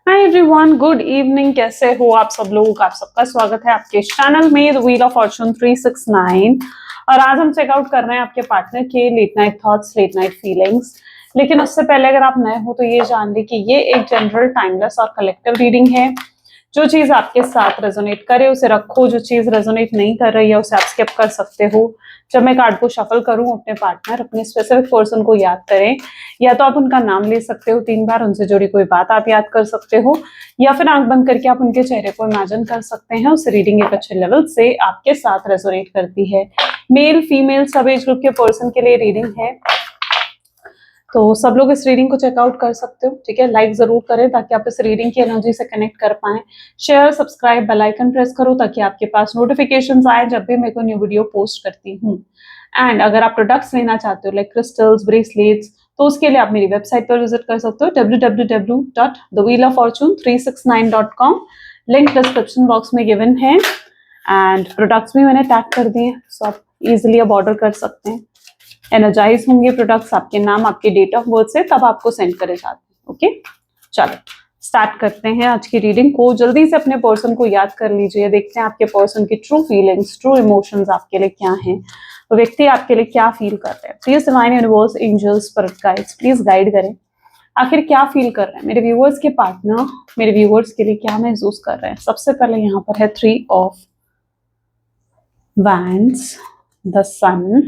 Hi everyone, good evening. कैसे हो आप सब लोग? आप सबका स्वागत है आपके चैनल में द व्हील ऑफ फॉर्चून 369। और आज हम चेकआउट कर रहे हैं आपके पार्टनर के late night thoughts, late night feelings. लेकिन उससे पहले अगर आप नए हो तो ये जान लें कि ये एक जनरल, टाइमलेस और कलेक्टिव रीडिंग है। जो चीज आपके साथ रेजोनेट करे उसे रखो, जो चीज रेजोनेट नहीं कर रही है उसे आप स्किप कर सकते हो। जब मैं कार्ड को शफल करूं, अपने पार्टनर, अपने स्पेसिफिक पर्सन को याद करें। या तो आप उनका नाम ले सकते हो 3 बार, उनसे जुड़ी कोई बात आप याद कर सकते हो, या फिर आंख बंद करके आप उनके चेहरे को इमेजिन कर सकते हैं। उस रीडिंग एक अच्छे लेवल से आपके साथ रेजोनेट करती है। मेल फीमेल सब एज ग्रुप के पर्सन के लिए रीडिंग है, तो सब लोग इस रीडिंग को चेकआउट कर सकते हो। ठीक है, लाइक जरूर करें ताकि आप इस रीडिंग की एनर्जी से कनेक्ट कर पाएं। Share, subscribe, bell icon press करो ताकि आपके पास नोटिफिकेशंस आए जब भी मैं कोई न्यू वीडियो पोस्ट करती हूँ। एंड अगर आप प्रोडक्ट्स लेना चाहते हो लाइक क्रिस्टल्स, ब्रेसलेट्स, तो उसके लिए आप मेरी वेबसाइट पर विजिट कर सकते हो www.thewheeloffortune369.com। लिंक डिस्क्रिप्शन बॉक्स में गिवन है एंड प्रोडक्ट्स भी मैंने टैग कर दिए हैं, सो आप इजिली अब ऑर्डर कर सकते हैं। एनर्जाइज होंगे प्रोडक्ट्स आपके नाम, आपके डेट ऑफ बर्थ से, तब आपको सेंड करे जाते हैं। ओके, चलो स्टार्ट करते हैं आज की रीडिंग को। जल्दी से अपने पर्सन को याद कर लीजिए, देखते हैं आपके पर्सन की ट्रू फीलिंग्स, ट्रू इमोशंस आपके लिए क्या हैं, तो व्यक्ति आपके लिए क्या फील कर रहे हैं। Please divine universe, angels, spirit guides please guide करें, आखिर क्या फील कर रहे हैं मेरे व्यूअर्स के पार्टनर, मेरे व्यूअर्स के लिए क्या महसूस कर रहे हैं। सबसे पहले यहाँ पर है 3 of wands, the sun,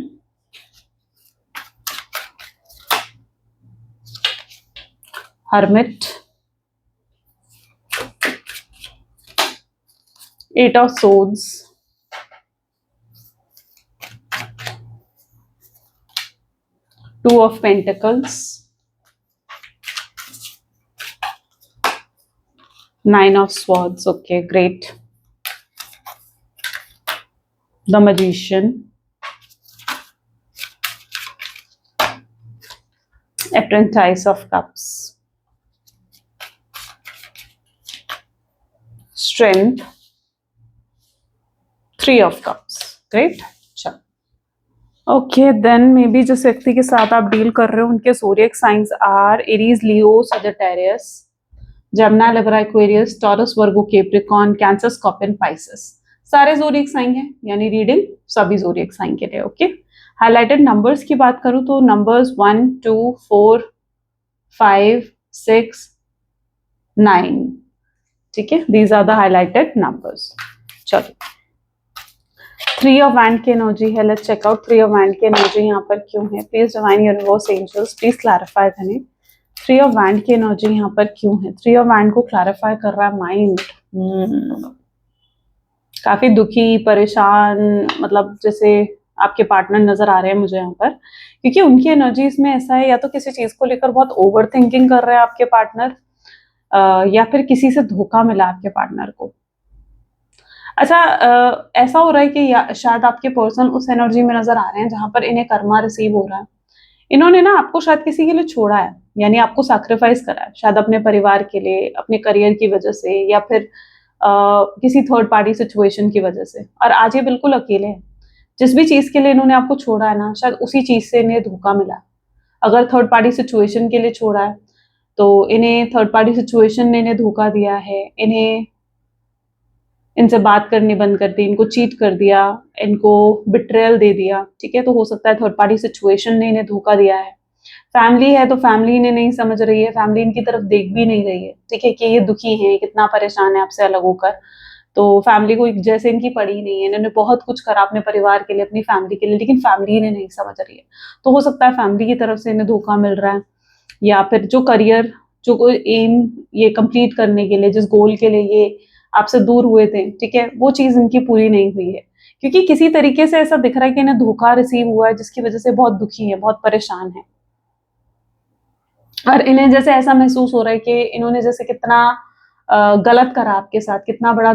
hermit, 8 of swords, 2 of pentacles, 9 of swords. Okay, great. The magician, apprentice of cups, strength, 3 of cups. Great. चलो ओके, देन मे बी जिस व्यक्ति के साथ आप डील कर रहे हो उनके zodiac signs are Aries, Leo, Sagittarius, Gemini, Libra, Aquarius, Taurus, Virgo, Capricorn, Cancer, Scorpion, Pisces. सारे ज़ोडिएक साइन हैं, यानी रीडिंग सभी ज़ोडिएक साइन के लिए। ओके, हाईलाइटेड नंबर्स की बात करूं तो नंबर्स 1, 2, 4, 5, 6, 9। ठीक है, these are the highlighted numbers. चलो 3 ऑफ वैंड की एनर्जी है, let's check out 3 of wand की एनर्जी यहाँ पर क्यों है। Please divine universe, angels please clarify करें 3 ऑफ वैंड की एनर्जी यहाँ पर क्यों है। 3 ऑफ वैंड को क्लैरिफाई कर रहा है माइंड। काफी दुखी, परेशान, मतलब जैसे आपके पार्टनर नजर आ रहे हैं मुझे यहाँ पर, क्योंकि उनकी एनर्जीज में ऐसा है, या तो किसी चीज को लेकर बहुत ओवर थिंकिंग कर रहे हैं आपके पार्टनर, या फिर किसी से धोखा मिला आपके पार्टनर को। अच्छा, ऐसा हो रहा है कि शायद आपके पर्सन उस एनर्जी में नजर आ रहे हैं जहां पर इन्हें कर्मा रिसीव हो रहा है। इन्होंने ना आपको शायद किसी के लिए छोड़ा है, यानी आपको सैक्रिफाइस करा है, शायद अपने परिवार के लिए, अपने करियर की वजह से, या फिर किसी थर्ड पार्टी सिचुएशन की वजह से। और आज ये बिल्कुल अकेले हैं। जिस भी चीज के लिए इन्होंने आपको छोड़ा है ना, शायद उसी चीज से इन्हें धोखा मिला। अगर थर्ड पार्टी सिचुएशन के लिए छोड़ा है तो इन्हें थर्ड पार्टी सिचुएशन ने इन्हें धोखा दिया है, इन्हें इनसे बात करनी बंद कर दी, इनको चीट कर दिया, इनको बिट्रेयल दे दिया। ठीक है, तो हो सकता है थर्ड पार्टी सिचुएशन ने इन्हें धोखा दिया है। फैमिली है तो फैमिली इन्हें नहीं समझ रही है, फैमिली इनकी तरफ देख भी नहीं रही है। ठीक है, कि ये दुखी है, कितना परेशान है आपसे अलग होकर, तो फैमिली को जैसे इनकी पड़ी नहीं है। इन्होंने बहुत कुछ करा अपने परिवार के लिए, अपनी फैमिली के लिए, लेकिन फैमिली इन्हें नहीं समझ रही है। तो हो सकता है फैमिली की तरफ से इन्हें धोखा मिल रहा है, या फिर जो करियर, जो कोई एम ये कंप्लीट करने के लिए, जिस गोल के लिए ये आपसे दूर हुए थे, ठीक है, वो चीज इनकी पूरी नहीं हुई है। क्योंकि किसी तरीके से ऐसा दिख रहा है कि इन्हें धोखा रिसीव हुआ है, जिसकी वजह से बहुत दुखी है, बहुत परेशान है। और इन्हें जैसे ऐसा महसूस हो रहा है कि इन्होंने जैसे कितना गलत करा आपके साथ, कितना बड़ा,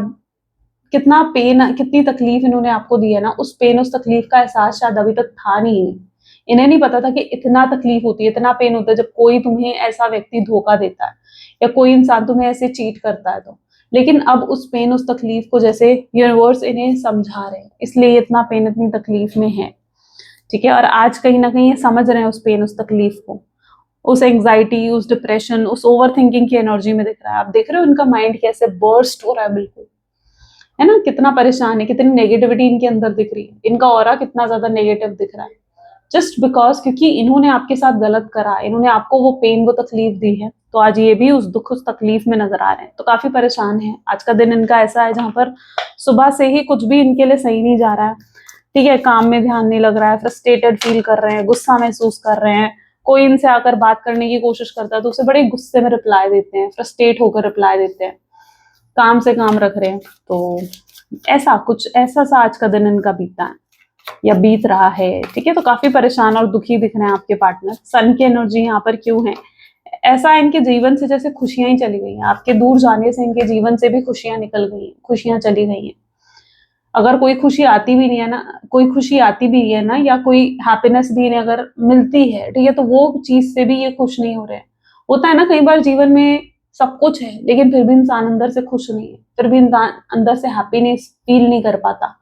कितना पेन, कितनी तकलीफ इन्होंने आपको दी है ना, उस पेन, उस तकलीफ का एहसास शायद अभी तक था नहीं इन्हें। इन्हें नहीं पता था कि इतना तकलीफ होती है, इतना पेन होता है जब कोई तुम्हें ऐसा व्यक्ति धोखा देता है, या कोई इंसान तुम्हें ऐसे चीट करता है। तो लेकिन अब उस पेन, उस तकलीफ को जैसे यूनिवर्स इन्हें समझा रहे हैं, इसलिए इतना पेन, इतनी तकलीफ में है। ठीक है, और आज कहीं ना कहीं ये समझ रहे हैं उस पेन, उस तकलीफ को, उस एंग्जाइटी, उस डिप्रेशन, उस ओवर थिंकिंग की एनर्जी में दिख रहा है। आप देख रहे हो इनका माइंड कैसे बर्स्ट हो रहा है, बिल्कुल, है ना, कितना परेशान है, कितनी नेगेटिविटी इनके अंदर दिख रही है, इनका ऑरा कितना ज्यादा नेगेटिव दिख रहा है, जस्ट बिकॉज क्योंकि इन्होंने आपके साथ गलत करा, इन्होंने आपको वो पेन, वो तकलीफ दी है, तो आज ये भी उस दुख, उस तकलीफ में नजर आ रहे हैं, तो काफी परेशान है। आज का दिन इनका ऐसा है जहां पर सुबह से ही कुछ भी इनके लिए सही नहीं जा रहा है, ठीक है, काम में ध्यान नहीं लग रहा है, फ्रस्ट्रेटेड फील कर रहे हैं, गुस्सा महसूस कर रहे हैं, कोई इनसे आकर बात करने की कोशिश करता है तो उसे बड़े गुस्से में रिप्लाई देते हैं, फ्रस्ट्रेट होकर रिप्लाई देते हैं, काम से काम रख रहे हैं। तो ऐसा कुछ, ऐसा सा आज का दिन इनका बीता है या बीत रहा है, ठीक है। तो काफी परेशान और दुखी दिख रहे हैं आपके पार्टनर। सन की एनर्जी यहाँ पर क्यों है, ऐसा है इनके जीवन से जैसे खुशियां ही चली गई हैं, आपके दूर जाने से इनके जीवन से भी खुशियां निकल गई हैं, खुशियां चली गई हैं। अगर कोई खुशी आती भी नहीं है ना, कोई खुशी आती भी है ना, या कोई हैप्पीनेस भी इन्हें अगर मिलती है, ठीक है, तो वो चीज से भी ये खुश नहीं हो रहे हैं। होता है ना कई बार जीवन में सब कुछ है लेकिन फिर भी इंसान अंदर से खुश नहीं है, फिर भी इंसान अंदर से हैप्पीनेस फील नहीं कर पाता,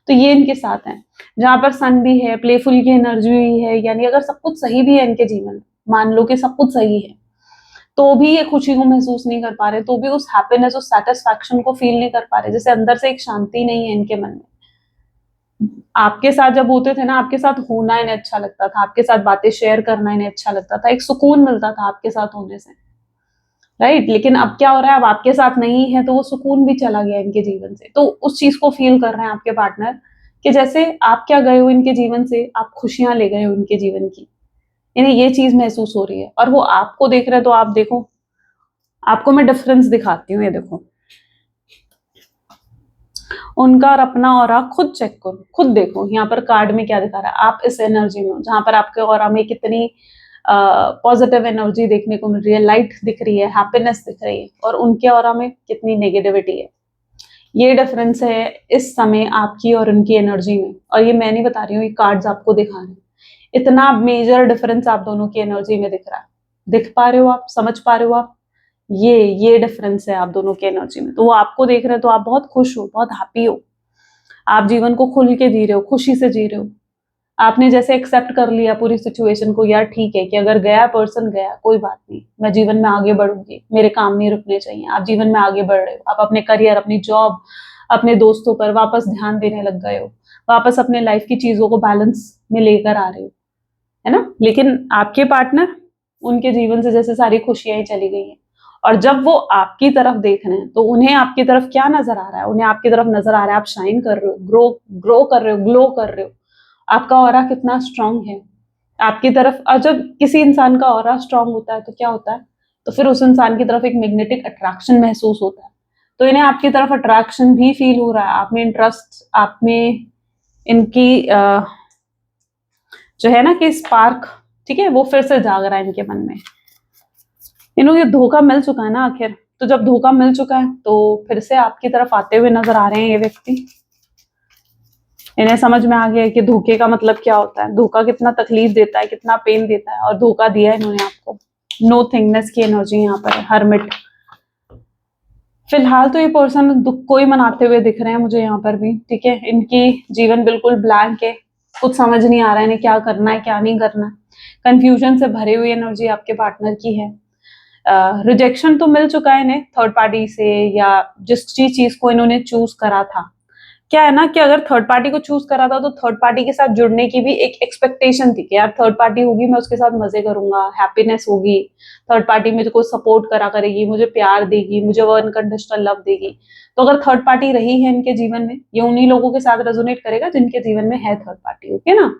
तो ये इनके साथ है। जहां पर सन भी है, प्लेफुल की एनर्जी भी है, यानी अगर सब कुछ सही भी है इनके जीवन में, मान लो कि सब कुछ सही है, तो भी ये खुशी को महसूस नहीं कर पा रहे, तो भी उस हैप्पीनेस, उस सेटिस्फैक्शन को फील नहीं कर पा रहे, जैसे अंदर से एक शांति नहीं है इनके मन में। आपके साथ जब होते थे ना, आपके साथ होना इन्हें अच्छा लगता था, आपके साथ बातें शेयर करना इन्हें अच्छा लगता था, एक सुकून मिलता था आपके साथ होने से, राइट। लेकिन अब क्या हो रहा है, अब आपके साथ नहीं है तो वो सुकून भी चला गया इनके जीवन से, तो उस चीज को फील कर रहे हैं आपके पार्टनर कि जैसे आप क्या गए हो इनके जीवन से, आप खुशियां ले गए हो इनके जीवन की, इन्हें ये चीज महसूस हो रही है। और वो आपको देख रहे हैं, तो आप देखो, आपको मैं डिफरेंस दिखाती हूँ, ये देखो उनका और अपना ऑरा खुद चेक करो, खुद देखो यहाँ पर कार्ड में क्या दिखा रहा है। आप इस एनर्जी में हो जहां पर आपके ऑरा में कितनी पॉजिटिव एनर्जी देखने को मिल रही है, लाइट दिख रही है, हैप्पीनेस दिख रही है, और उनके ऑरा में कितनी नेगेटिविटी है। ये डिफरेंस है इस समय आपकी और उनकी एनर्जी में, और ये मैं नहीं बता रही हूँ, ये कार्ड्स आपको दिखा रहे हैं। इतना मेजर डिफरेंस आप दोनों की एनर्जी में दिख रहा है, दिख पा रहे हो आप, समझ पा रहे हो आप, ये डिफरेंस है आप दोनों की एनर्जी में। तो वो आपको देख रहे हैं तो आप बहुत खुश हो, बहुत हैप्पी हो, आप जीवन को खुल के जी रहे हो, खुशी से जी रहे हो। आपने जैसे एक्सेप्ट कर लिया पूरी सिचुएशन को, यार ठीक है कि अगर गया पर्सन गया, कोई बात नहीं, मैं जीवन में आगे बढ़ूंगी, मेरे काम नहीं रुकने चाहिए। आप जीवन में आगे बढ़ रहे हो, आप अपने करियर, अपनी जॉब, अपने दोस्तों पर वापस ध्यान देने लग गए हो, वापस अपने लाइफ की चीजों को बैलेंस में लेकर आ रहे हो, है ना। लेकिन आपके पार्टनर, उनके जीवन से जैसे सारी खुशियां ही चली गई हैं, और जब वो आपकी तरफ देख रहे हैं तो उन्हें आपकी तरफ क्या नजर आ रहा है, उन्हें आपकी तरफ नजर आ रहा है आप शाइन कर रहे हो, ग्रो कर रहे हो, ग्लो कर रहे हो, आपका ऑरा कितना स्ट्रांग है आपकी तरफ। और जब किसी इंसान का ऑरा स्ट्रांग होता है तो क्या होता है, तो फिर उस इंसान की तरफ एक मैग्नेटिक अट्रैक्शन महसूस होता है, तो इन्हें आपकी तरफ अट्रैक्शन भी फील हो रहा है, आप में इंटरेस्ट, आप में इनकी जो है ना कि स्पार्क, ठीक है, वो फिर से जाग रहा है इनके मन में। इन्हों ये धोखा मिल चुका है ना आखिर, तो जब धोखा मिल चुका है तो फिर से आपकी तरफ आते हुए नजर आ रहे हैं ये व्यक्ति। इन्हें समझ में आ गया है कि धोखे का मतलब क्या होता है, धोखा कितना तकलीफ देता है, कितना पेन देता है, और धोखा दिया है इन्होंने आपको। नो थिंगनेस की एनर्जी यहाँ पर है, हरमिट। फिलहाल तो ये पर्सन दुख को ही मनाते हुए दिख रहे हैं मुझे यहाँ पर भी, ठीक है। इनकी जीवन बिल्कुल ब्लैंक है, कुछ समझ नहीं आ रहा है इन्हें क्या करना है क्या नहीं करना है, कंफ्यूजन से भरी हुई एनर्जी आपके पार्टनर की है। रिजेक्शन तो मिल चुका है इन्हें थर्ड पार्टी से, या जिस चीज को इन्होंने चूज करा था। क्या है ना कि अगर थर्ड पार्टी को चूज करा था तो थर्ड पार्टी के साथ जुड़ने की भी एक एक्सपेक्टेशन थी कि यार थर्ड पार्टी होगी, मैं उसके साथ मजे करूंगा, हैप्पीनेस होगी, थर्ड पार्टी मुझे को सपोर्ट करा करेगी, मुझे प्यार देगी, मुझे वो अनकंडीशनल लव देगी। तो अगर थर्ड पार्टी रही है इनके जीवन में, ये उन्हीं लोगों के साथ रेजोनेट करेगा जिनके जीवन में है थर्ड पार्टी, ओके ना।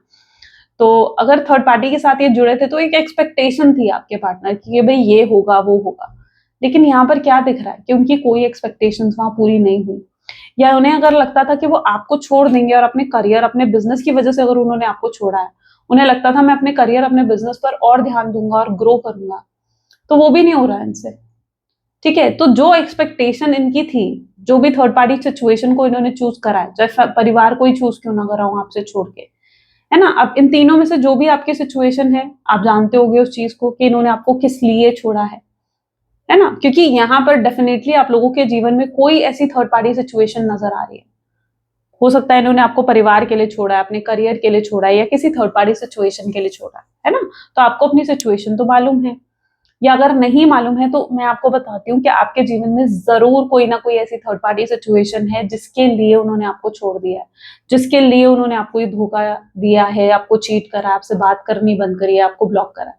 तो अगर थर्ड पार्टी के साथ ये जुड़े थे तो एक एक्सपेक्टेशन थी आपके पार्टनर की कि भाई ये होगा वो होगा, लेकिन यहाँ पर क्या दिख रहा है कि उनकी कोई एक्सपेक्टेशंस वहां पूरी नहीं हुई, या उन्हें अगर लगता था कि वो आपको छोड़ देंगे और अपने करियर, अपने बिजनेस की वजह से अगर उन्होंने आपको छोड़ा है, उन्हें लगता था मैं अपने करियर, अपने बिजनेस पर और ध्यान दूंगा और ग्रो करूंगा, तो वो भी नहीं हो रहा है इनसे, ठीक है। तो जो एक्सपेक्टेशन इनकी थी, जो भी थर्ड पार्टी सिचुएशन को इन्होंने चूज करा है, चाहे परिवार को ही चूज क्यों ना करा हूं आपसे छोड़ के, है ना। अब इन तीनों में से जो भी आपकी सिचुएशन है, आप जानते होंगे उस चीज को कि इन्होंने आपको किस लिए छोड़ा है ना, क्योंकि यहाँ पर डेफिनेटली आप लोगों के जीवन में कोई ऐसी थर्ड पार्टी सिचुएशन नजर आ रही है, हो सकता है इन्होंने आपको परिवार के लिए छोड़ा है, अपने करियर के लिए छोड़ा है, या किसी थर्ड पार्टी सिचुएशन के लिए छोड़ा है ना। तो आपको अपनी सिचुएशन तो मालूम है, या अगर नहीं मालूम है तो मैं आपको बताती हूँ कि आपके जीवन में जरूर कोई ना कोई ऐसी थर्ड पार्टी सिचुएशन है जिसके लिए उन्होंने आपको छोड़ दिया है, जिसके लिए उन्होंने आपको ये धोखा दिया है, आपको चीट करा, आपसे बात करनी बंद करी है, आपको ब्लॉक करा।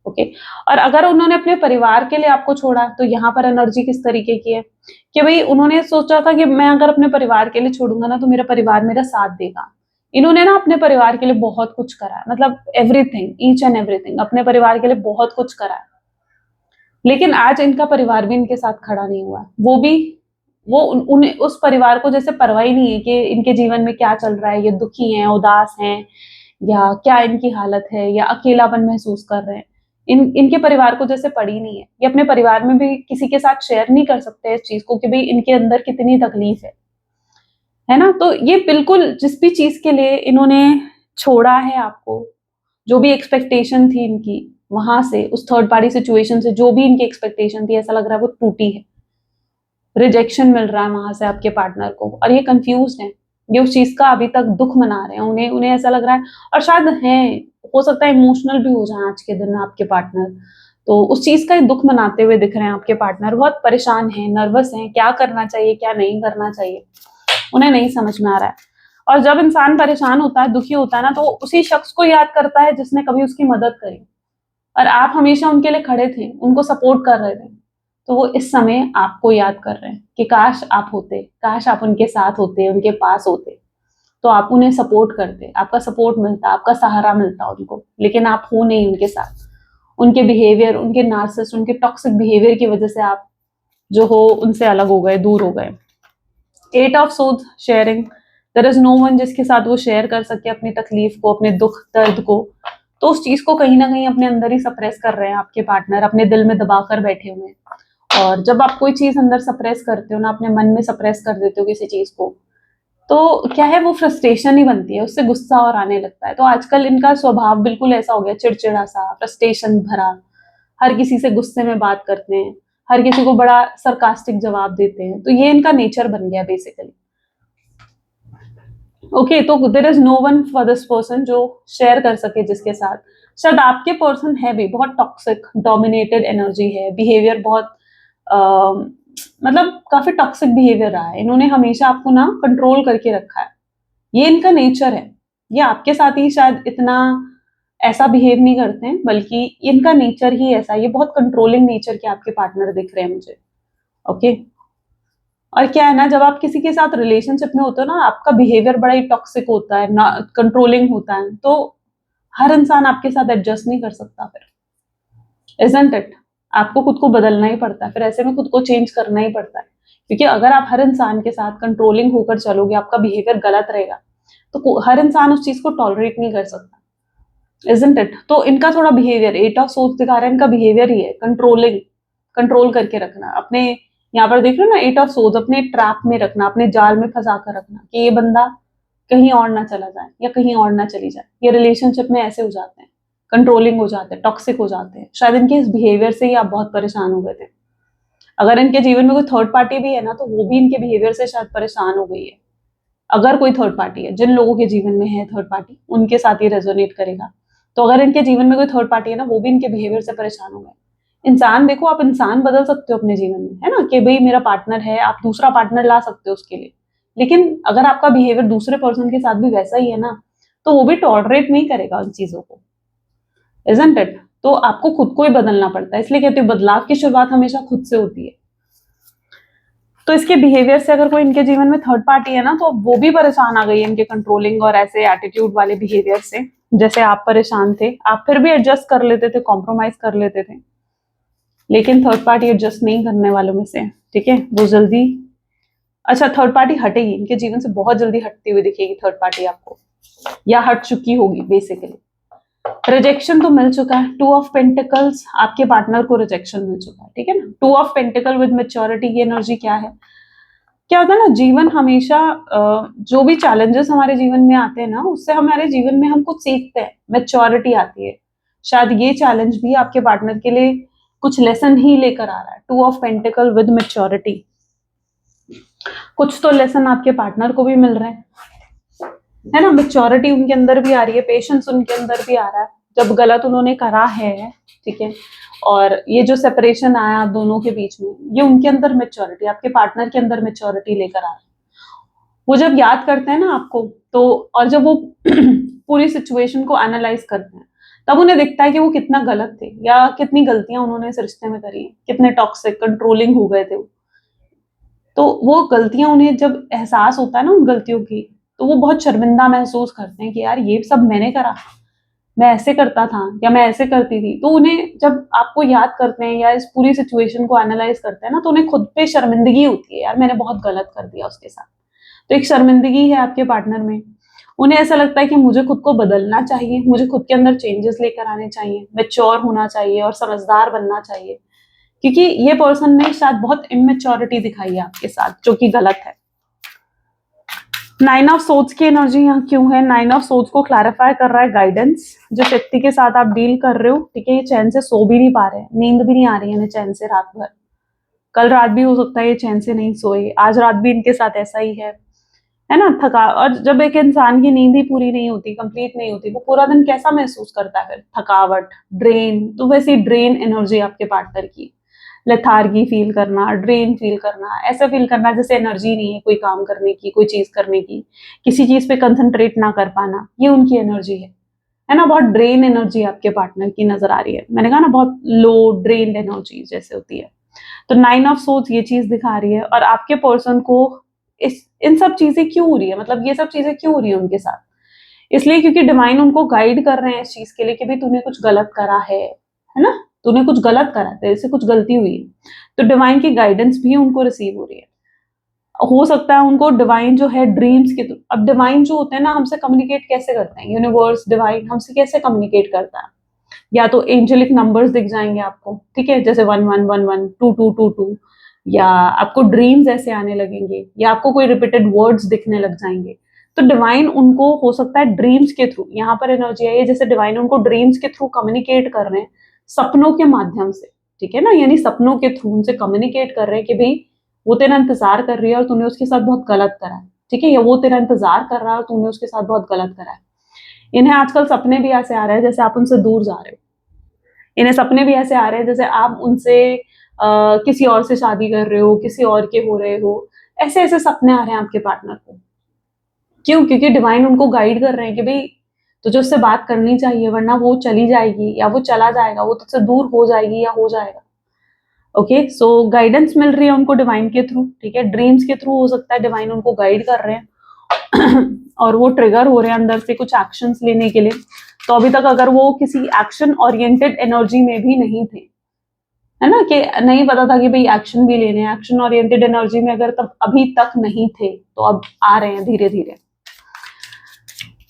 ओके। और अगर उन्होंने अपने परिवार के लिए आपको छोड़ा, तो यहाँ पर एनर्जी किस तरीके की है कि भाई उन्होंने सोचा था कि मैं अगर अपने परिवार के लिए छोड़ूंगा ना तो मेरा परिवार मेरा साथ देगा। इन्होंने ना अपने परिवार के लिए बहुत कुछ करा है, मतलब एवरीथिंग, ईच एंड एवरीथिंग, अपने परिवार के लिए बहुत कुछ करा है। लेकिन आज इनका परिवार भी इनके साथ खड़ा नहीं हुआ है। वो उन्हें उस परिवार को जैसे परवाह ही नहीं है कि इनके जीवन में क्या चल रहा है, ये दुखी हैं, उदास हैं, या क्या इनकी हालत है, या अकेलापन महसूस कर रहे हैं। इनके परिवार को जैसे पड़ी नहीं है। ये अपने परिवार में भी किसी के साथ शेयर नहीं कर सकते इस चीज को कि भाई इनके अंदर कितनी तकलीफ है ना। तो ये बिल्कुल जिस भी चीज के लिए इन्होंने छोड़ा है आपको, जो भी एक्सपेक्टेशन थी इनकी वहां से, उस थर्ड पार्टी सिचुएशन से जो भी इनकी एक्सपेक्टेशन थी, ऐसा लग रहा है वो टूटी है। रिजेक्शन मिल रहा है वहां से आपके पार्टनर को, और ये कंफ्यूज है, ये उस चीज का अभी तक दुख मना रहे हैं। उन्हें उन्हें ऐसा लग रहा है, और शायद है, हो सकता है इमोशनल भी हो जाए आज के दिन आपके पार्टनर, तो उस चीज का दुख मनाते हुए दिख रहे हैं आपके पार्टनर। बहुत परेशान है, नर्वस है, क्या करना चाहिए क्या नहीं करना चाहिए उन्हें नहीं समझ में आ रहा है। और जब इंसान परेशान होता है, दुखी होता है ना, तो उसी शख्स को याद करता है जिसने कभी उसकी मदद करी, और आप हमेशा उनके लिए खड़े थे, उनको सपोर्ट कर रहे थे। तो वो इस समय आपको याद कर रहे हैं कि काश आप होते, काश आप उनके साथ होते, उनके पास होते, तो आप उन्हें सपोर्ट करते, आपका सपोर्ट मिलता, आपका सहारा मिलता उनको। लेकिन आप हो नहीं उनके साथ। उनके बिहेवियर, उनके नार्सिसिस्ट, उनके टॉक्सिक बिहेवियर की वजह से आप जो हो उनसे अलग हो गए, दूर हो गए। 8 of swords, sharing. There is no one जिसके साथ वो शेयर कर सके अपनी तकलीफ को, अपने दुख दर्द को। तो उस चीज को कहीं ना कहीं अपने अंदर ही सप्रेस कर रहे हैं आपके पार्टनर, अपने दिल में दबा कर बैठे हुए हैं। और जब आप कोई चीज अंदर सप्रेस करते हो ना, अपने मन में सप्रेस कर देते हो किसी चीज को, तो क्या है, वो फ्रस्ट्रेशन ही बनती है, उससे गुस्सा और आने लगता है। तो आजकल इनका स्वभाव बिल्कुल ऐसा हो गया, चिड़चिड़ा सा, फ्रस्ट्रेशन भरा, हर किसी से गुस्से में बात करते हैं, हर किसी को बड़ा सरकास्टिक जवाब देते हैं। तो ये इनका नेचर बन गया बेसिकली। ओके, तो there is no one for this person जो शेयर कर सके जिसके साथ। शायद आपके पर्सन है भी बहुत टॉक्सिक, डोमिनेटेड एनर्जी है, बिहेवियर बहुत मतलब काफी टॉक्सिक बिहेवियर रहा है। इन्होंने हमेशा आपको ना कंट्रोल करके रखा है, ये इनका नेचर है। ये आपके साथ ही शायद इतना ऐसा बिहेव नहीं करते हैं, बल्कि इनका नेचर ही ऐसा, ये बहुत कंट्रोलिंग नेचर के आपके पार्टनर दिख रहे हैं मुझे। ओके। और क्या है ना, जब आप किसी के साथ रिलेशनशिप में होते हो ना, आपका बिहेवियर बड़ा ही टॉक्सिक होता है, ना कंट्रोलिंग होता है, तो हर इंसान आपके साथ एडजस्ट नहीं कर सकता फिर, इजंट इट। आपको खुद को बदलना ही पड़ता है, फिर ऐसे में खुद को चेंज करना ही पड़ता है। क्योंकि अगर आप हर इंसान के साथ कंट्रोलिंग होकर चलोगे, आपका बिहेवियर गलत रहेगा, तो हर इंसान उस चीज को टॉलरेट नहीं कर सकता, इजंट इट। तो इनका थोड़ा बिहेवियर, 8 ऑफ सोर्ड्स दिखा रहा है, इनका बिहेवियर ही है कंट्रोलिंग, कंट्रोल करके रखना अपने। यहाँ पर देख रहे हो ना, 8 ऑफ सोर्ड्स, अपने ट्रैप में रखना, अपने जाल में फंसा कर रखना कि ये बंदा कहीं और ना चला जाए या कहीं और ना चली जाए। ये रिलेशनशिप में ऐसे हो जाते हैं, कंट्रोलिंग हो जाते हैं, टॉक्सिक हो जाते हैं। शायद इनके इस बिहेवियर से ही आप बहुत परेशान हो गए थे। अगर इनके जीवन में कोई थर्ड पार्टी भी है ना, तो वो भी इनके बिहेवियर से शायद परेशान हो गई है। अगर कोई थर्ड पार्टी है, जिन लोगों के जीवन में है थर्ड पार्टी, उनके साथ ये रेजोनेट करेगा। तो अगर इनके जीवन में कोई थर्ड पार्टी है ना, वो भी इनके बिहेवियर से परेशान हो गए। इंसान देखो, आप इंसान बदल सकते हो अपने जीवन में, है ना, कि भाई मेरा पार्टनर है, आप दूसरा पार्टनर ला सकते हो उसके लिए। लेकिन अगर आपका बिहेवियर दूसरे पर्सन के साथ भी वैसा ही है ना, तो वो भी टॉलरेट नहीं करेगा उन चीजों को, इजंट इट। तो आपको खुद को ही बदलना पड़ता है। इसलिए कहते हैं बदलाव की शुरुआत हमेशा खुद से होती है। तो इसके बिहेवियर से अगर कोई इनके जीवन में थर्ड पार्टी है ना, तो वो भी परेशान आ गई है इनके कंट्रोलिंग और ऐसे एटीट्यूड वाले बिहेवियर से। जैसे आप परेशान थे, आप फिर भी एडजस्ट कर लेते थे, कॉम्प्रोमाइज कर लेते थे, लेकिन थर्ड पार्टी एडजस्ट नहीं करने वालों में से, ठीक है, वो जल्दी, अच्छा थर्ड पार्टी हटेगी इनके जीवन से, बहुत जल्दी हटती हुई दिखेगी थर्ड पार्टी आपको, या हट चुकी होगी बेसिकली। रिजेक्शन तो मिल चुका है, 2 ऑफ पेंटिकल्स, आपके पार्टनर को रिजेक्शन मिल चुका है, ठीक है ना। 2 ऑफ पेंटिकल विद मेच्योरिटी की एनर्जी क्या है, क्या होता है ना, जीवन हमेशा जो भी चैलेंजेस हमारे जीवन में आते हैं ना, उससे हमारे जीवन में हम कुछ सीखते हैं, मेच्योरिटी आती है। शायद ये चैलेंज भी आपके पार्टनर के लिए कुछ लेसन ही लेकर आ रहा है। 2 ऑफ पेंटिकल विद मेच्योरिटी। कुछ तो लेसन आपके पार्टनर को भी मिल रहे हैं, है ना। मेच्योरिटी उनके अंदर भी आ रही है, पेशेंस उनके अंदर भी आ रहा है जब गलत उन्होंने करा है, ठीक है। और ये जो सेपरेशन आया आप दोनों के बीच में, ये उनके अंदर मेच्योरिटी, आपके पार्टनर के अंदर मेच्योरिटी लेकर आ रहा है। वो जब याद करते हैं ना आपको, तो और जब वो पूरी सिचुएशन को एनालाइज करते हैं, तब उन्हें दिखता है कि वो कितना गलत थे, या कितनी गलतियां उन्होंने इस रिश्ते में करी, कितने टॉक्सिक कंट्रोलिंग हो गए थे वो। तो वो गलतियां उन्हें जब एहसास होता है ना उन गलतियों की, तो वो बहुत शर्मिंदा महसूस करते हैं कि यार ये सब मैंने करा, मैं ऐसे करता था या मैं ऐसे करती थी। तो उन्हें जब आपको याद करते हैं या इस पूरी सिचुएशन को एनालाइज करते हैं ना, तो उन्हें खुद पे शर्मिंदगी होती है, यार मैंने बहुत गलत कर दिया उसके साथ। तो एक शर्मिंदगी है आपके पार्टनर में। उन्हें ऐसा लगता है कि मुझे खुद को बदलना चाहिए, मुझे खुद के अंदर चेंजेस लेकर आने चाहिए, मैच्योर होना चाहिए और समझदार बनना चाहिए, क्योंकि ये पर्सन ने शायद बहुत इमेच्योरिटी दिखाई है आपके साथ, जो कि गलत है। 9 ऑफ सोर्ड्स की एनर्जी यहाँ क्यों है? 9 ऑफ सोर्ड्स को क्लैरिफाई कर रहा है गाइडेंस। जिस व्यक्ति के साथ आप डील कर रहे हो, ठीक है, ये चैन से सो भी नहीं पा रहे हैं, नींद भी नहीं आ रही है इन्हें चैन से रात भर। कल रात भी हो सकता है ये चैन से नहीं सोए, आज रात भी इनके साथ ऐसा ही है ना। थका, और जब एक इंसान की नींद ही पूरी नहीं होती, कंप्लीट नहीं होती, वो पूरा दिन कैसा महसूस करता है फिर? थकावट, ड्रेन। तो वैसी ड्रेन एनर्जी आपके पार्टनर की, लेथार्गी फील करना, ड्रेन फील करना, ऐसा फील करना जैसे एनर्जी नहीं है कोई काम करने की, कोई चीज करने की, किसी चीज पे कंसंट्रेट ना कर पाना, ये उनकी एनर्जी है ना। बहुत ड्रेन एनर्जी आपके पार्टनर की नजर आ रही है। मैंने कहा ना, बहुत लो ड्रेन एनर्जी जैसे होती है। तो 9 ऑफ सोर्ड्स ये चीज दिखा रही है। और आपके पर्सन को इन सब चीजें क्यों हो रही है, मतलब ये सब चीजें क्यों हो रही है उनके साथ? इसलिए क्योंकि डिवाइन उनको गाइड कर रहे हैं इस चीज के लिए कि भाई तूने कुछ गलत करा है ना, तूने कुछ गलत करा, तेरे से कुछ गलती हुई है। तो डिवाइन की गाइडेंस भी उनको रिसीव हो रही है। हो सकता है उनको डिवाइन जो है ड्रीम्स के थ्रू, अब डिवाइन जो होते हैं ना, हमसे कम्युनिकेट कैसे करते हैं? यूनिवर्स डिवाइन हमसे कैसे कम्युनिकेट करता है? या तो एंजेलिक नंबर्स दिख जाएंगे आपको, ठीक है, जैसे 1111, 2222, या आपको ड्रीम्स ऐसे आने लगेंगे, या आपको कोई रिपीटेड वर्ड्स दिखने लग जाएंगे। तो डिवाइन उनको हो सकता है ड्रीम्स के थ्रू, यहाँ पर एनर्जी है जैसे डिवाइन उनको ड्रीम्स के थ्रू कम्युनिकेट कर रहे हैं, सपनों के माध्यम से, ठीक है ना। यानी सपनों के थ्रू उनसे कम्युनिकेट कर रहे हैं कि भाई वो तेरा इंतजार कर रही है और तूने उसके साथ बहुत गलत करा है, ठीक है, या वो तेरा इंतजार कर रहा है और तूने उसके साथ बहुत गलत करा है। इन्हें आजकल सपने भी ऐसे आ रहे हैं जैसे आप उनसे दूर जा रहे हो। इन्हें सपने भी ऐसे आ रहे हैं जैसे आप उनसे किसी और से शादी कर रहे हो, किसी और के हो रहे हो। ऐसे ऐसे सपने आ रहे हैं आपके पार्टनर को। क्यों? क्योंकि डिवाइन उनको गाइड कर रहे हैं कि भाई तुझे उससे बात करनी चाहिए, वरना वो चली जाएगी या वो चला जाएगा, वो तुझसे दूर हो जाएगी या हो जाएगा। ओके, सो गाइडेंस मिल रही है उनको डिवाइन के थ्रू, ठीक है। ड्रीम्स के थ्रू हो सकता है डिवाइन उनको गाइड कर रहे हैं और वो ट्रिगर हो रहे हैं अंदर से कुछ एक्शंस लेने के लिए। तो अभी तक अगर वो किसी एक्शन ओरिएंटेड एनर्जी में भी नहीं थे, है ना, कि नहीं पता था कि भाई एक्शन भी लेने हैं, एक्शन ओरिएंटेड एनर्जी में अगर तब अभी तक नहीं थे, तो अब आ रहे हैं धीरे धीरे।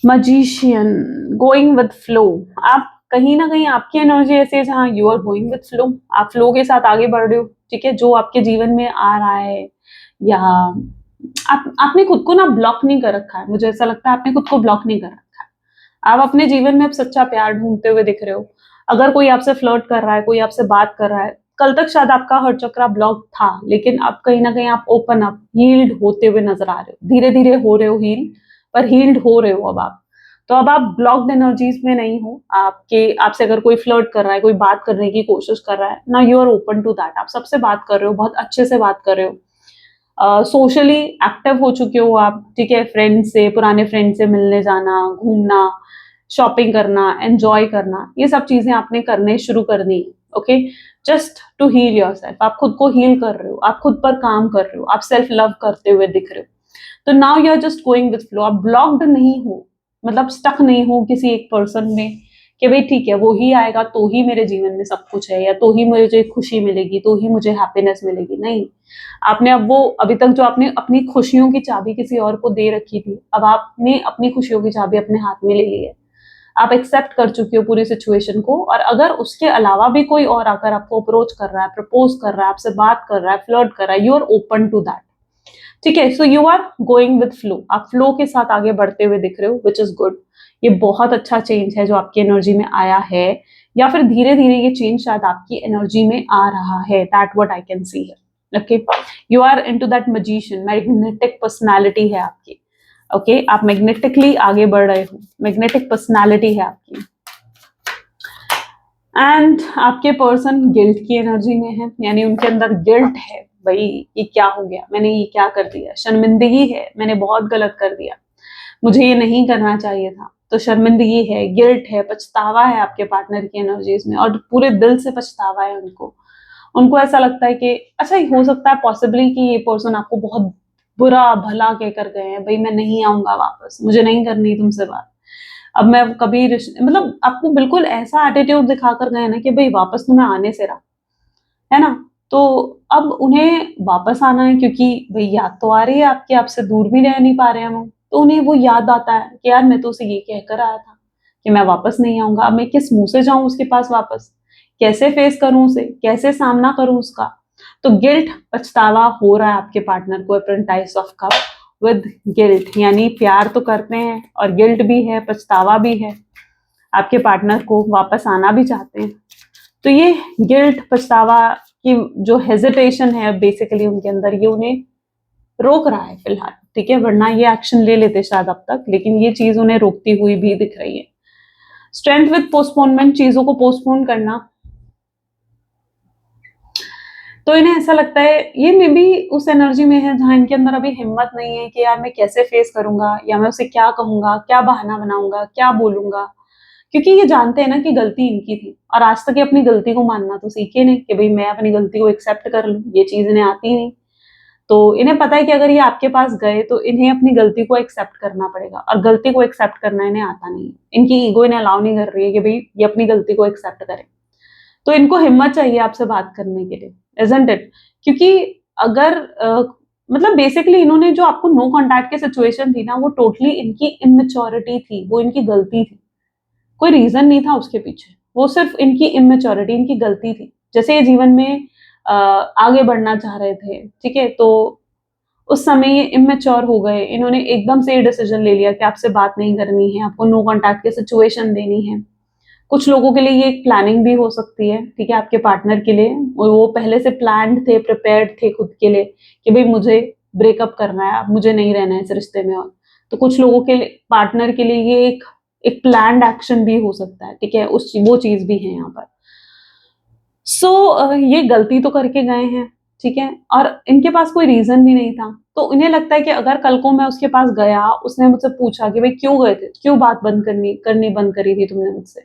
Magician, going with flow. आप कहीं ना कहीं आपकी एनर्जी ऐसी है जहां you are going with flow, आप फ्लो के साथ आगे बढ़ रहे हो, ठीक है। जो आपके जीवन में आ रहा है, या आपने खुद को ना ब्लॉक नहीं कर रखा है, मुझे ऐसा लगता है आपने खुद को ब्लॉक नहीं कर रखा है। आप अपने जीवन में अब सच्चा प्यार ढूंढते हुए दिख रहे हो। अगर कोई आपसे फ्लर्ट कर रहा है, कोई आपसे बात कर रहा है, कल तक शायद आपका हर चक्रा ब्लॉक था, लेकिन अब कहीं ना कहीं आप ओपन अप, हील्ड होते हुए नजर आ रहे हो, धीरे धीरे हो रहे हो हील, पर हील्ड हो रहे हो अब आप। तो अब आप ब्लॉक्ड एनर्जीज में नहीं हो। आपसे अगर कोई फ्लर्ट कर रहा है, कोई बात करने की कोशिश कर रहा है ना, you are open to that, आप सबसे बात कर रहे हो, बहुत अच्छे से बात कर रहे हो, सोशली एक्टिव हो चुके हो आप, ठीक है। फ्रेंड से, पुराने फ्रेंड से मिलने जाना, घूमना, शॉपिंग करना, एंजॉय करना, ये सब चीजें आपने करने शुरू करनी है। Okay, just to heal yourself, आप खुद को हील कर रहे हो, आप खुद पर काम कर रहे हो, आप सेल्फ लव करते हुए दिख रहे हो। तो now you are just going with flow, आप ब्लॉक्ड नहीं हो, मतलब स्टक नहीं हो किसी एक पर्सन में कि भाई ठीक है वो ही आएगा तो ही मेरे जीवन में सब कुछ है, या तो ही मुझे खुशी मिलेगी, तो ही मुझे हैप्पीनेस मिलेगी। नहीं, आपने अब वो अभी तक जो आपने अपनी खुशियों की चाबी किसी और को दे रखी थी, अब आपने अपनी खुशियों की चाबी अपने हाथ में ले ली है। आप एक्सेप्ट कर चुके हो पूरी सिचुएशन को। और अगर उसके अलावा भी कोई और आकर आपको अप्रोच कर रहा है, प्रपोज कर रहा है, आपसे बात कर रहा है, फ्लर्ट कर रहा है, you are open to that, ठीक है। So you are going with flow, आप फ्लो के साथ आगे बढ़ते हुए दिख रहे हो, विच इज गुड। ये बहुत अच्छा चेंज है जो आपकी एनर्जी में आया है, या फिर धीरे धीरे ये चेंज शायद आपकी एनर्जी में आ रहा है, that what I can see है। Okay, you are into that magician, magnetic personality है आपकी। ओके, आप मैग्नेटिकली आगे बढ़ रहे हो, मैग्नेटिक पर्सनालिटी है आपकी। एंड आपके पर्सन गिल्ट की एनर्जी में है, यानी उनके अंदर गिल्ट है, भाई ये क्या हो गया, मैंने ये क्या कर दिया, शर्मिंदगी है, मैंने बहुत गलत कर दिया, मुझे ये नहीं करना चाहिए था। तो शर्मिंदगी है, गिल्ट है, पछतावा है आपके पार्टनर की एनर्जीज में, और पूरे दिल से पछतावा है उनको। उनको ऐसा लगता है कि अच्छा हो सकता है पॉसिबली कि ये पर्सन आपको बहुत बुरा भला कह कर गए हैं, भाई मैं नहीं आऊंगा वापस, मुझे नहीं करनी तुमसे बात, अब मैं कभी मतलब आपको बिल्कुल ऐसा एटीट्यूड दिखा कर गए ना कि भाई वापस तुम्हें आने से रहा, है ना। तो अब उन्हें वापस आना है, क्योंकि भाई याद तो आ रही है आपकी, आपसे दूर भी रह नहीं पा रहे हैं वो, तो उन्हें वो याद आता है कि यार मैं तो उसे ये कहकर आया था कि मैं वापस नहीं आऊंगा, अब मैं किस मुंह से जाऊं उसके पास वापस, कैसे फेस करूं उसे, कैसे सामना करूं उसका। तो गिल्ट, पछतावा हो रहा है आपके पार्टनर को, apprentice of cup with guilt, यानी प्यार तो करते हैं और गिल्ट भी है, पछतावा भी है, आपके पार्टनर को वापस आना भी चाहते हैं। तो ये गिल्ट, पछतावा की जो हेजिटेशन है बेसिकली उनके अंदर, ये उन्हें रोक रहा है फिलहाल, ठीक है, वरना ये एक्शन ले लेते शायद अब तक, लेकिन ये चीज उन्हें रोकती हुई भी दिख रही है। स्ट्रेंथ विद पोस्टपोनमेंट, चीजों को पोस्टपोन करना। तो इन्हें ऐसा लगता है ये मे बी उस एनर्जी में है जहां इनके अंदर अभी हिम्मत नहीं है कि यार मैं कैसे फेस करूंगा, या मैं उसे क्या कहूंगा, क्या बहाना बनाऊंगा, क्या बोलूंगा, क्योंकि ये जानते हैं ना कि गलती इनकी थी, और आज तक ये अपनी गलती को मानना तो सीखे नहीं कि भाई मैं अपनी गलती को एक्सेप्ट कर लूं, ये चीज इन्हें आती नहीं। तो इन्हें पता है कि अगर ये आपके पास गए तो इन्हें अपनी गलती को एक्सेप्ट करना पड़ेगा, और गलती को एक्सेप्ट करना इन्हें आता नहीं, इनकी ईगो इन्हें अलाउ नहीं कर रही है कि भाई ये अपनी गलती को एक्सेप्ट करें। तो इनको हिम्मत चाहिए आपसे बात करने के लिए, इजंट इट, क्योंकि अगर मतलब बेसिकली इन्होंने जो आपको नो कॉन्टैक्ट की सिचुएशन थी ना, वो टोटली इनकी इमेच्योरिटी थी, वो इनकी गलती थी, कोई रीजन नहीं था उसके पीछे, वो सिर्फ इनकी इमेच्योरिटी, इनकी गलती थी। जैसे ये जीवन में आगे बढ़ना चाह रहे थे, ठीक है, तो उस समय ये इमेच्योर हो गए, इन्होंने एकदम से ये डिसीजन ले लिया कि आपसे बात नहीं करनी है, आपको नो कॉन्टैक्ट की सिचुएशन देनी है। कुछ लोगों के लिए ये एक प्लानिंग भी हो सकती है, ठीक है, आपके पार्टनर के लिए, और वो पहले से प्लान्ड थे, प्रिपेयर्ड थे खुद के लिए कि भाई मुझे ब्रेकअप करना है, अब मुझे नहीं रहना है इस रिश्ते में। और तो कुछ लोगों के लिए, पार्टनर के लिए ये एक प्लान्ड एक्शन भी हो सकता है, ठीक है, उस वो चीज भी है यहाँ पर। सो ये गलती तो करके गए हैं, ठीक है, और इनके पास कोई रीजन भी नहीं था, तो इन्हें लगता है कि अगर कल को मैं उसके पास गया, उसने मुझसे पूछा कि भाई क्यों गए थे, क्यों बात बंद करनी बंद करी थी तुमने मुझसे,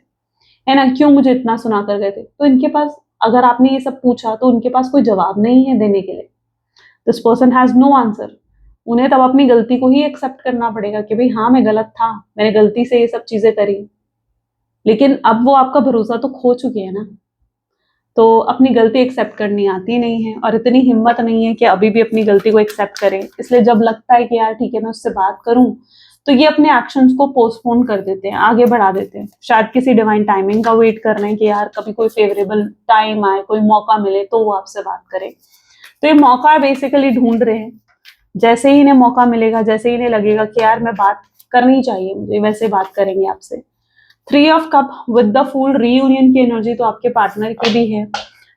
है ना, क्यों मुझे इतना सुना कर गए थे, तो इनके पास, अगर आपने ये सब पूछा तो उनके पास कोई जवाब नहीं है देने के लिए। This person has no answer. उन्हें तब अपनी गलती को ही एक्सेप्ट करना पड़ेगा कि भाई हाँ मैं गलत था, मैंने गलती से ये सब चीजें करी, लेकिन अब वो आपका भरोसा तो खो चुके हैं ना, तो अपनी गलती एक्सेप्ट करनी आती नहीं है, और इतनी हिम्मत नहीं है कि अभी भी अपनी गलती को एक्सेप्ट करें। इसलिए जब लगता है कि यार ठीक है मैं उससे बात करूं, तो ये अपने एक्शंस को पोस्टपोन कर देते हैं, आगे बढ़ा देते हैं, शायद किसी डिवाइन टाइमिंग का वेट कर रहे हैं कि यार कभी कोई फेवरेबल टाइम आए, कोई मौका मिले तो वो आपसे बात करे। तो ये मौका बेसिकली ढूंढ रहे हैं, जैसे ही इन्हें मौका मिलेगा, जैसे ही इन्हें लगेगा कि यार मैं बात करनी चाहिए मुझे, वैसे बात करेंगे आपसे। 3 of cup with the fool, reunion की एनर्जी तो आपके पार्टनर की भी है,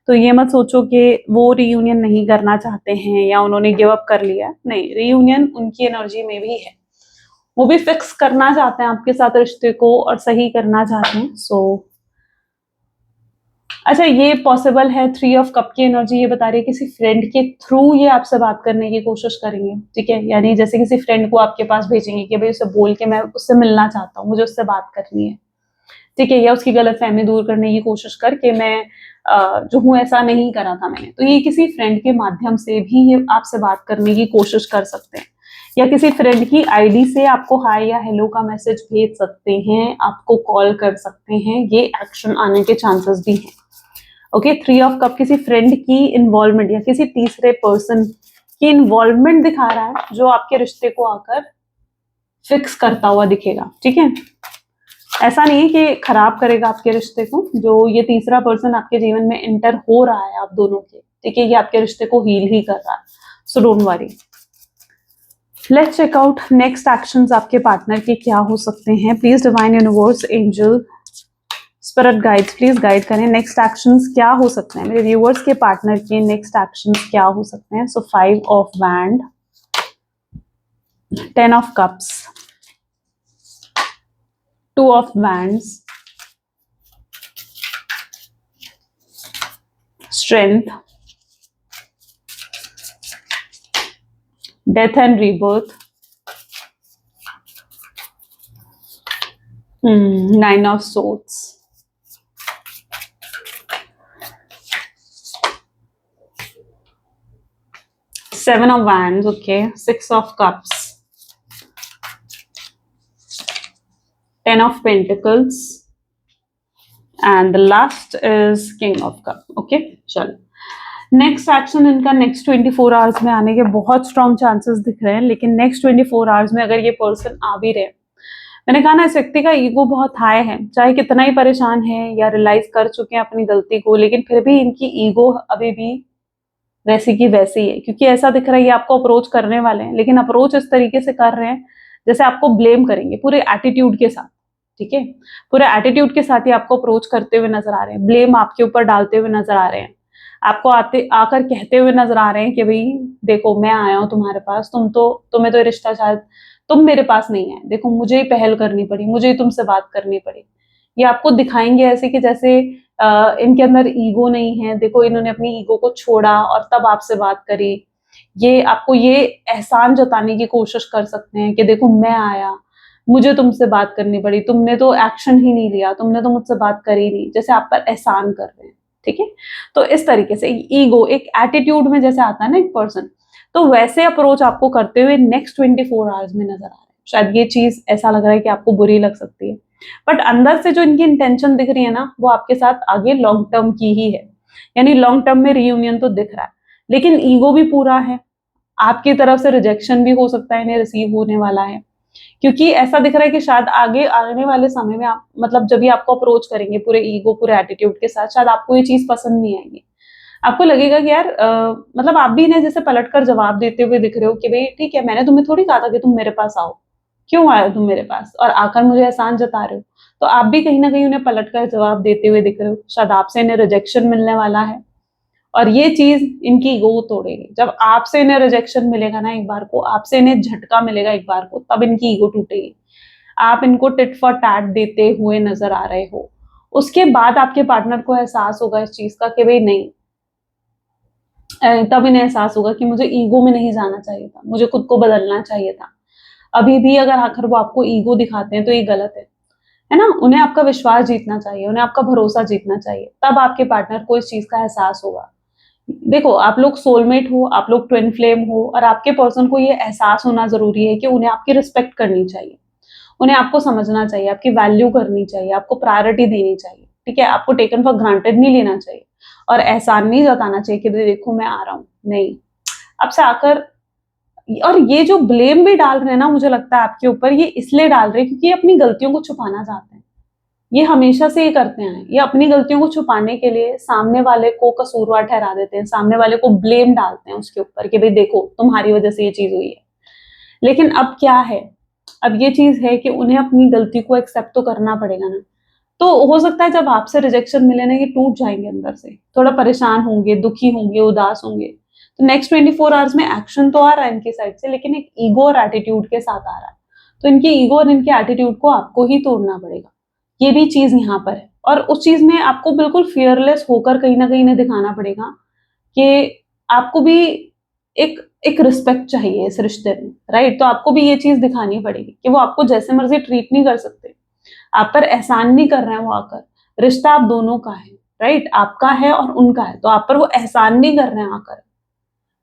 तो ये मत सोचो कि वो रीयूनियन नहीं करना चाहते हैं या उन्होंने गिव अप कर लिया, नहीं, रीयूनियन उनकी एनर्जी में भी है, वो भी फिक्स करना चाहते हैं आपके साथ रिश्ते को और सही करना चाहते हैं। सो अच्छा, ये पॉसिबल है। 3 ऑफ कप की एनर्जी ये बता रही है किसी फ्रेंड के थ्रू ये आपसे बात करने की कोशिश करेंगे, ठीक है, यानी जैसे किसी फ्रेंड को आपके पास भेजेंगे कि भाई उसे बोल के मैं उससे मिलना चाहता हूँ, मुझे उससे बात करनी है, ठीक है, या उसकी गलतफहमी दूर करने की कोशिश करके मैं जो हूँ ऐसा नहीं करा था मैंने, तो ये किसी फ्रेंड के माध्यम से भी ये आपसे बात करने की कोशिश कर सकते हैं, या किसी फ्रेंड की आईडी से आपको हाय या हेलो का मैसेज भेज सकते हैं, आपको कॉल कर सकते हैं, ये एक्शन आने के चांसेस भी हैं। ओके, 3 ऑफ कप किसी फ्रेंड की इन्वॉल्वमेंट या किसी तीसरे पर्सन की इन्वॉल्वमेंट दिखा रहा है जो आपके रिश्ते को आकर फिक्स करता हुआ दिखेगा, ठीक है, ऐसा नहीं है कि खराब करेगा आपके रिश्ते को, जो ये तीसरा पर्सन आपके जीवन में एंटर हो रहा है आप दोनों के, ठीक है, ये आपके रिश्ते को हील ही कर रहा है, so don't worry. Let's check out next actions आपके पार्टनर के क्या हो सकते हैं। Please divine universe, angel, spirit guides please guide करें, नेक्स्ट एक्शंस क्या हो सकते हैं मेरे व्यूअर्स के पार्टनर के, नेक्स्ट एक्शंस क्या हो सकते हैं। सो 5 of wand, 10 of cups, 2 of wands, strength, death and rebirth, 9 of swords, Seven of Wands, okay, 6 of Cups, 10 of Pentacles, and the last is King of Cup, okay, चलो next action इनका next 24 hours में आने के बहुत strong chances दिख रहे हैं, लेकिन नेक्स्ट 24 आवर्स में अगर ये पर्सन आ भी रहे, मैंने कहा ना इस व्यक्ति का ईगो बहुत हाई है, चाहे कितना ही परेशान है या रियलाइज कर चुके हैं अपनी गलती को, लेकिन फिर भी इनकी ईगो अभी भी वैसी की वैसी है, क्योंकि ऐसा दिख रहा है ये आपको अप्रोच करने वाले हैं, लेकिन अप्रोच इस तरीके से कर रहे हैं जैसे आपको ब्लेम करेंगे पूरे एटीट्यूड के साथ, ठीक है, पूरे एटीट्यूड के साथ ही आपको अप्रोच करते हुए नजर आ रहे हैं, ब्लेम आपके ऊपर डालते हुए नजर आ रहे हैं, आपको आकर कहते हुए नजर आ रहे हैं कि भाई देखो मैं आया हूं तुम्हारे पास, तुम्हें तो ये रिश्ता शायद तुम मेरे पास नहीं है, देखो मुझे ही पहल करनी पड़ी, मुझे ही तुमसे बात करनी पड़ी। ये आपको दिखाएंगे ऐसे कि जैसे इनके अंदर ईगो नहीं है, देखो इन्होंने अपनी ईगो को छोड़ा और तब आपसे बात करी। ये आपको ये एहसान जताने की कोशिश कर सकते हैं कि देखो मैं आया, मुझे तुमसे बात करनी पड़ी, तुमने तो एक्शन ही नहीं लिया, तुमने तो मुझसे बात करी नहीं, जैसे आप पर एहसान कर रहे हैं, ठीक है। तो इस तरीके से ईगो एक एटीट्यूड में जैसे आता है ना एक पर्सन, तो वैसे अप्रोच आपको करते हुए नेक्स्ट 24 आवर्स में नजर आ रहा है। शायद ये चीज ऐसा लग रहा है कि आपको बुरी लग सकती है, बट अंदर से जो इनकी इंटेंशन दिख रही है ना, वो आपके साथ आगे लॉन्ग टर्म की ही है, यानी लॉन्ग टर्म में रीयूनियन तो दिख रहा है, लेकिन ईगो भी पूरा है, आपकी तरफ से रिजेक्शन भी हो सकता है इन्हें रिसीव होने वाला है, क्योंकि ऐसा दिख रहा है कि शायद आगे आने वाले समय में आप मतलब जब भी आपको अप्रोच करेंगे पूरे ईगो पूरे एटीट्यूड के साथ, शायद आपको ये चीज पसंद नहीं आएगी, आपको लगेगा कि यार मतलब आप भी इन्हें जैसे पलट कर जवाब देते हुए दिख रहे हो कि भाई ठीक है, मैंने तुम्हें थोड़ी कहा था कि तुम मेरे पास आओ, क्यों आए हो तुम मेरे पास, और आकर मुझे एहसान जता रहे हो। तो आप भी कहीं ना कहीं उन्हें पलट कर जवाब देते हुए दिख रहे हो, शायद आपसे इन्हें रिजेक्शन मिलने वाला है, और ये चीज इनकी ईगो तोड़ेगी। जब आपसे इन्हें रिजेक्शन मिलेगा ना एक बार को, आपसे इन्हें झटका मिलेगा एक बार को, तब इनकी ईगो टूटेगी। आप इनको टिट फॉर टैट देते हुए नजर आ रहे हो, उसके बाद आपके पार्टनर को एहसास होगा इस चीज का कि भाई नहीं, तब इन्हें एहसास होगा कि मुझे ईगो में नहीं जाना चाहिए था, मुझे खुद को बदलना चाहिए था। अभी भी अगर आखिर वो आपको ईगो दिखाते हैं तो ये गलत है ना। उन्हें आपका विश्वास जीतना चाहिए, उन्हें आपका भरोसा जीतना चाहिए, तब आपके पार्टनर को इस चीज का एहसास होगा। देखो आप लोग सोलमेट हो, आप लोग ट्विन फ्लेम हो, और आपके पर्सन को ये एहसास होना जरूरी है कि उन्हें आपकी रिस्पेक्ट करनी चाहिए, उन्हें आपको समझना चाहिए, आपकी वैल्यू करनी चाहिए, आपको प्रायोरिटी देनी चाहिए, ठीक है, आपको टेकन फॉर ग्रांटेड नहीं लेना चाहिए, और एहसान नहीं जताना चाहिए कि देखो मैं आ रहा हूं, नहीं, आपसे आकर। और ये जो ब्लेम भी डाल रहे हैं ना, मुझे लगता है आपके ऊपर ये इसलिए डाल रहे हैं क्योंकि ये अपनी गलतियों को छुपाना चाहते हैं, ये हमेशा से ये करते हैं, ये अपनी गलतियों को छुपाने के लिए सामने वाले को कसूरवार ठहरा देते हैं, सामने वाले को ब्लेम डालते हैं उसके ऊपर कि भाई देखो तुम्हारी वजह से ये चीज हुई है। लेकिन अब क्या है, अब ये चीज है कि उन्हें अपनी गलती को एक्सेप्ट तो करना पड़ेगा ना। तो हो सकता है जब आपसे रिजेक्शन मिले ना, ये टूट जाएंगे अंदर से, थोड़ा परेशान होंगे, दुखी होंगे, उदास होंगे। तो नेक्स्ट 24 आवर्स में एक्शन तो आ रहा है इनकी साइड से, लेकिन एक ईगो और एटीट्यूड के साथ आ रहा है, तो इनकी ईगो और इनके एटीट्यूड को आपको ही तोड़ना पड़ेगा, ये भी चीज यहाँ पर है। और उस चीज में आपको बिल्कुल फियरलेस होकर कहीं ना कहीं इन्हें दिखाना पड़ेगा कि आपको भी एक एक रिस्पेक्ट चाहिए इस रिश्ते में, राइट। तो आपको भी ये चीज दिखानी पड़ेगी कि वो आपको जैसे मर्जी ट्रीट नहीं कर सकते, आप पर एहसान नहीं कर रहे हैं वो आकर, रिश्ता आप दोनों का है, राइट, आपका है और उनका है, तो आप पर वो एहसान नहीं कर रहे हैं आकर,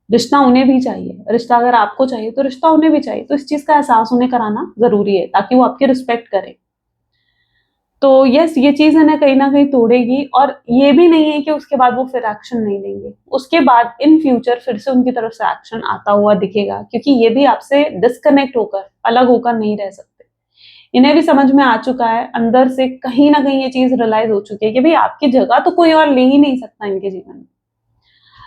रिश्ता उन्हें भी चाहिए, रिश्ता अगर आपको चाहिए तो रिश्ता उन्हें भी चाहिए, तो इस चीज का एहसास उन्हें कराना जरूरी है ताकि वो आपकी रिस्पेक्ट करें। तो यस, ये चीज है ना कहीं तोड़ेगी, और ये भी नहीं है कि उसके बाद वो फिर एक्शन नहीं लेंगे, उसके बाद इन फ्यूचर फिर से उनकी तरफ से एक्शन आता हुआ दिखेगा, क्योंकि ये भी आपसे डिस्कनेक्ट होकर अलग होकर नहीं रह सकते, इन्हें भी समझ में आ चुका है, अंदर से कहीं ना कहीं ये चीज रियलाइज हो चुकी है कि भाई आपकी जगह तो कोई और ले ही नहीं सकता इनके जीवन में।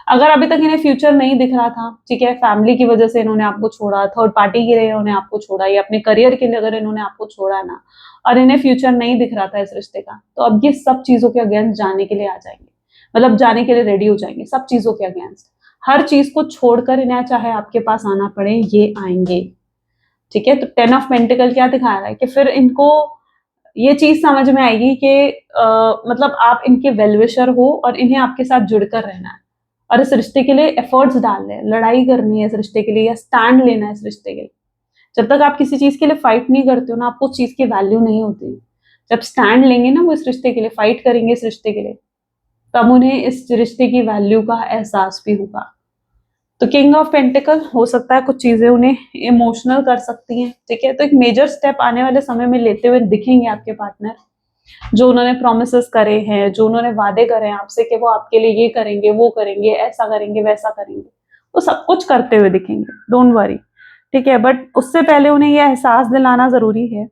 अगर अभी तक इन्हें फ्यूचर नहीं दिख रहा था, ठीक है, फैमिली की वजह से इन्होंने आपको छोड़ा, थर्ड पार्टी के लिए इन्होंने आपको छोड़ा, या अपने करियर के लिए अगर इन्होंने आपको छोड़ा ना, और इन्हें फ्यूचर नहीं दिख रहा था इस रिश्ते का, तो अब ये सब चीजों के अगेंस्ट जाने के लिए आ जाएंगे, मतलब जाने के लिए रेडी हो जाएंगे, सब चीजों के अगेंस्ट। हर चीज को छोड़कर इन्हें चाहे आपके पास आना पड़े, ये आएंगे, ठीक है। तो 10 ऑफ पेंटिकल क्या दिखा रहा है कि फिर इनको ये चीज समझ में आएगी कि मतलब आप इनके वेलविशर हो और इन्हें आपके साथ जुड़कर रहना है, और इस रिश्ते के लिए एफर्ट्स डालने हैं, लड़ाई करनी है इस रिश्ते के लिए, या स्टैंड लेना है इस रिश्ते के लिए। जब तक आप किसी चीज के लिए फाइट नहीं करते हो ना, आपको उस चीज की वैल्यू नहीं होती। जब स्टैंड लेंगे ना वो इस रिश्ते के लिए, फाइट करेंगे इस रिश्ते के लिए, तब उन्हें इस रिश्ते की वैल्यू का एहसास भी होगा। तो किंग ऑफ पेंटिकल हो सकता है कुछ चीजें उन्हें इमोशनल कर सकती हैं, ठीक है। तो एक मेजर स्टेप आने वाले समय में लेते हुए दिखेंगे आपके पार्टनर, जो उन्होंने प्रोमिसेस करे हैं, जो उन्होंने वादे करे हैं आपसे कि वो आपके लिए ये करेंगे, वो करेंगे, ऐसा करेंगे, वैसा करेंगे, वो सब कुछ करते हुए दिखेंगे, डोंट वरी, ठीक है। बट उससे पहले उन्हें यह एहसास दिलाना जरूरी है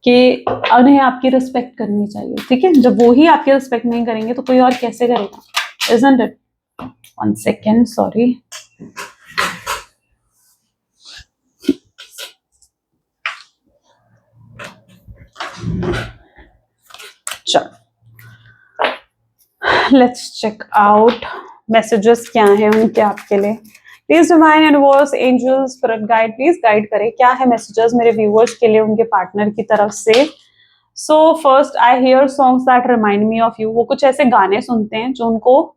कि उन्हें आपकी रिस्पेक्ट करनी चाहिए, ठीक है। जब वो ही आपकी रिस्पेक्ट नहीं करेंगे तो कोई और कैसे करेगा, इजंट इट। 1 second, sorry. चलो, लेट्स चेक आउट मैसेजेस क्या हैं उनके आपके लिए। Please divine universe, angels, spirit guide, please guide करें क्या है मैसेजेस मेरे व्यूअर्स के लिए उनके पार्टनर की तरफ से। So first, I hear songs that remind me of you. वो कुछ ऐसे गाने सुनते हैं जो उनको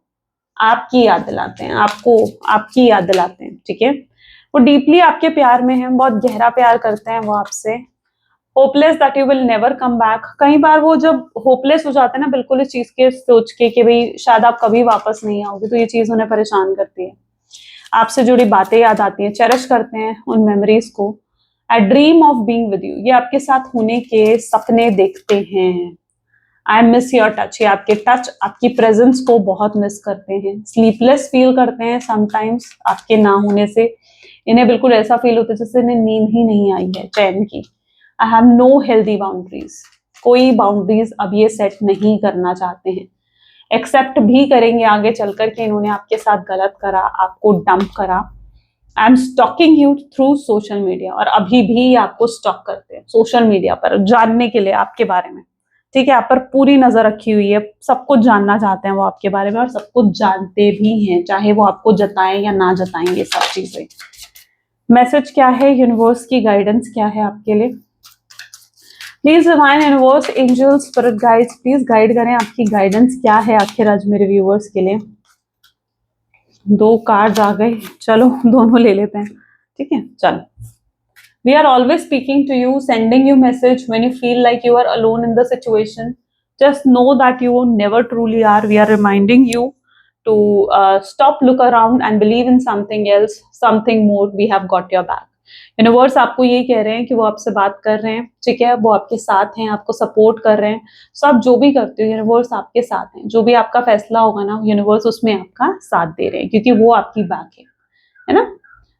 आपकी याद दिलाते हैं, आपको आपकी याद दिलाते हैं, ठीक है। वो डीपली आपके प्यार में हैं, बहुत गहरा प्यार करते हैं वो आपसे। Hopeless that you will never come back. कई बार वो जब होपलेस हो जाते हैं ना, बिल्कुल इस चीज के सोच के कि भाई शायद आप कभी वापस नहीं आओगे, तो ये चीज उन्हें परेशान करती है। आपसे जुड़ी बातें याद आती हैं, चेरिश करते हैं उन मेमोरीज को। आई dream of being with you, ये आपके साथ होने के सपने देखते हैं। आई मिस योर टच, ये आपके टच, आपकी प्रेजेंस को बहुत मिस करते हैं। स्लीपलेस फील करते हैं समटाइम्स आपके ना होने से, इन्हें बिल्कुल ऐसा फील होता है जैसे इन्हें नींद ही नहीं आई है चैन की। I have no healthy boundaries, कोई बाउंड्रीज अब ये सेट नहीं करना चाहते हैं। एक्सेप्ट भी करेंगे आगे चलकर कि इन्होंने आपके साथ गलत करा, आपको डंप करा। I am stalking you through social media, और अभी भी आपको स्टॉक करते हैं सोशल मीडिया पर जानने के लिए आपके बारे में, ठीक है। आप पर पूरी नजर रखी हुई है, सब कुछ जानना चाहते हैं वो आपके बारे में, और सब कुछ जानते भी हैं, चाहे वो आपको जताएं या ना जताएं, ये सब चीजें। मैसेज क्या है, यूनिवर्स की गाइडेंस क्या है आपके लिए। Please divine universe, angels, spirit guides, please guide करें, आपकी गाइडेंस क्या है आखिर आज मेरे व्यूअर्स के लिए। 2 कार्ड्स आ गए, चलो दोनों ले लेते हैं, ठीक है। चलो, we are always speaking to you, sending you message when you feel like you are alone in the situation. Just know that you never truly are. We are reminding you to stop, look around and believe in something else, something more. We have got your back. Universe आपको यही कह रहे हैं कि वो आपसे बात कर रहे हैं, ठीक है, वो आपके साथ हैं, आपको सपोर्ट कर रहे हैं। सो आप जो भी करते हो यूनिवर्स आपके साथ हैं, जो भी आपका फैसला होगा ना यूनिवर्स उसमें आपका साथ दे रहे हैं, क्योंकि वो आपकी बैक है ना।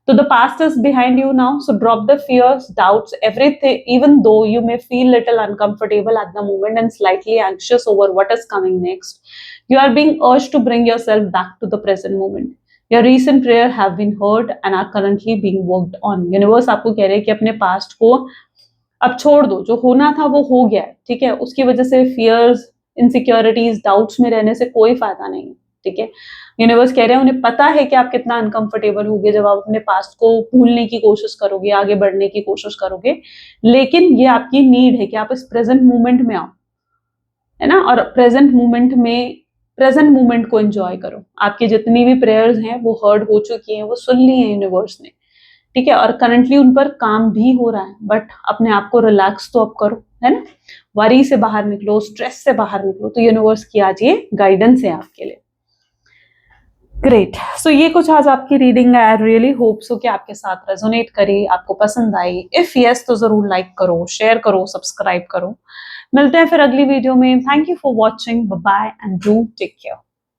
So the past is behind you now. So drop the fears, doubts, everything, even though you may feel little uncomfortable at the moment and slightly anxious over what is coming next. You are being urged to bring yourself back to the present moment. Your recent prayer have been heard and are currently being worked on. Universe आपको कह रहे हैं कि अपने past को अब छोड़ दो, जो होना था वो हो गया है, ठीक है। उसकी वजह से फियर्स, इनसिक्योरिटीज, डाउट्स में रहने से कोई फायदा नहीं है, ठीक है। यूनिवर्स कह रहे हैं उन्हें पता है कि आप कितना अनकंफर्टेबल होगे जब आप अपने पास्ट को भूलने की कोशिश करोगे, आगे बढ़ने की कोशिश करोगे, लेकिन ये आपकी नीड है कि आप इस प्रेजेंट मोमेंट में आओ, है ना। और प्रेजेंट मोमेंट को एंजॉय करो। आपकी जितनी भी प्रेयर्स हैं वो हर्ड हो चुकी हैं, वो सुन ली है यूनिवर्स ने, ठीक है। और करंटली उन पर काम भी हो रहा है, बट अपने आप को रिलैक्स तो अब करो, है ना। वरी से बाहर निकलो, स्ट्रेस से बाहर निकलो। तो यूनिवर्स की आज ये गाइडेंस है आपके लिए। ग्रेट। सो ये कुछ आज आपकी रीडिंग है। आई रियली होप सो कि आपके साथ रेजोनेट करी, आपको पसंद आई। इफ यस तो जरूर लाइक करो, शेयर करो, सब्सक्राइब करो। मिलते हैं फिर अगली वीडियो में। Thank you for watching, bye bye and do take care.